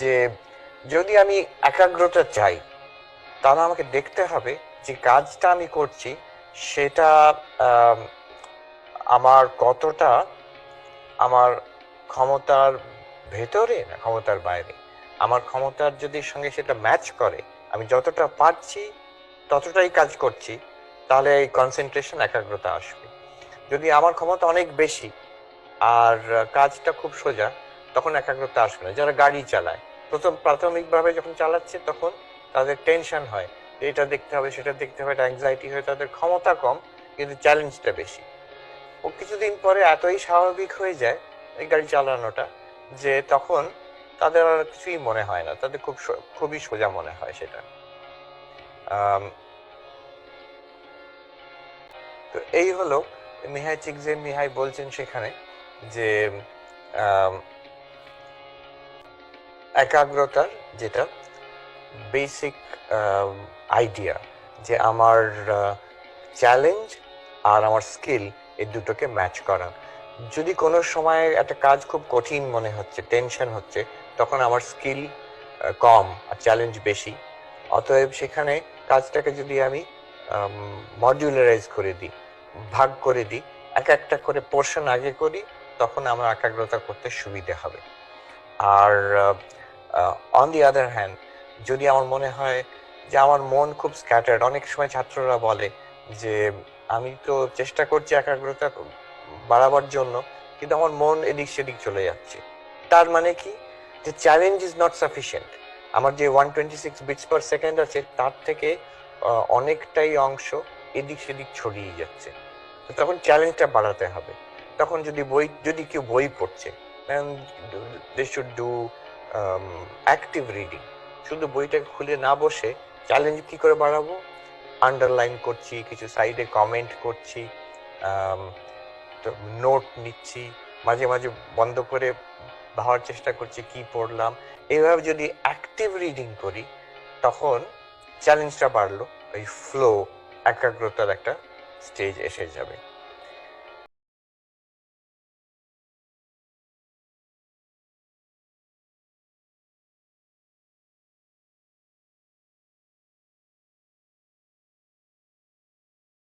যে যদি আমি একাগ্রতা চাই, তাহলে আমাকে দেখতে হবে যে কাজটা আমি করছি সেটা আম, আমার কতটা আমার ক্ষমতার ভেতরে না ক্ষমতার বাইরে। আমার ক্ষমতার যদি সঙ্গে সেটা ম্যাচ করে, আমি যতটা পারছি ততটাই কাজ করছি, তাহলে এই কনসেন্ট্রেশন একাগ্রতা আসবে। যদি আমার ক্ষমতা অনেক বেশি আর কাজটা খুব সোজা, তখন একাগ্রতা আসবে না। যারা গাড়ি চালায়, প্রাথমিকভাবে যখন চালাচ্ছে তখন তাদের টেনশন হয়, যে এটা দেখতে হবে সেটা দেখতে হবে, অ্যাংজাইটি হয়, তাদের ক্ষমতা কম কিন্তু চ্যালেঞ্জটা বেশি। ও কিছুদিন পরে এতই স্বাভাবিক হয়ে যায় এই গাড়ি চালানোটা, যে তখন তাদের আর কিছুই মনে হয় না, তাদের খুবই সোজা মনে হয় সেটা। আম, তো এই হলো মিহাই মিহাই বলছেন সেখানে যে আম, একাগ্রতার যেটা বেসিক আইডিয়া, যে আমার চ্যালেঞ্জ আর আমার স্কিল এই দুটোকে ম্যাচ করা। যদি কোনো সময় একটা কাজ খুব কঠিন মনে হচ্ছে, টেনশন হচ্ছে, তখন আমার স্কিল কম আর চ্যালেঞ্জ বেশি। অতএব সেখানে কাজটাকে যদি আমি মডিউলারাইজ করে দিই, ভাগ করে দিই, এক একটা করে পোর্শন আগে করি, তখন আমার একাগ্রতা করতে সুবিধে হবে। আর অন দি আদার হ্যান্ড, যদি আমার মনে হয় যে আমার মন খুব স্ক্যাটার্ড, অনেক সময় ছাত্ররা বলে যে আমি তো চেষ্টা করছি একাগ্রতা বাড়াবার জন্য, কিন্তু আমার মন এদিক সেদিক চলে যাচ্ছে। তার মানে কি, যে চ্যালেঞ্জ ইজ নট সাফিসিয়েন্ট। আমার যে 126 বিটস পার সেকেন্ড আছে, তার থেকে অনেকটাই অংশ এদিক সেদিক ছড়িয়ে যাচ্ছে। তো তখন চ্যালেঞ্জটা বাড়াতে হবে। তখন যদি কেউ বই পড়ছে, they should do active reading. শুধু বইটা খুলে না বসে চ্যালেঞ্জ কি করে বাড়াবো, আন্ডারলাইন করছি, কিছু সাইডে কমেন্ট করছি, নোট নিচ্ছি, মাঝে মাঝে বন্ধ করে ভাবার চেষ্টা করছি কি পড়লাম। এইভাবে যদি অ্যাক্টিভ রিডিং করি, তখন চ্যালেঞ্জটা বাড়লো, এই ফ্লো, একাগ্রতার একটা স্টেজ এসে যাবে।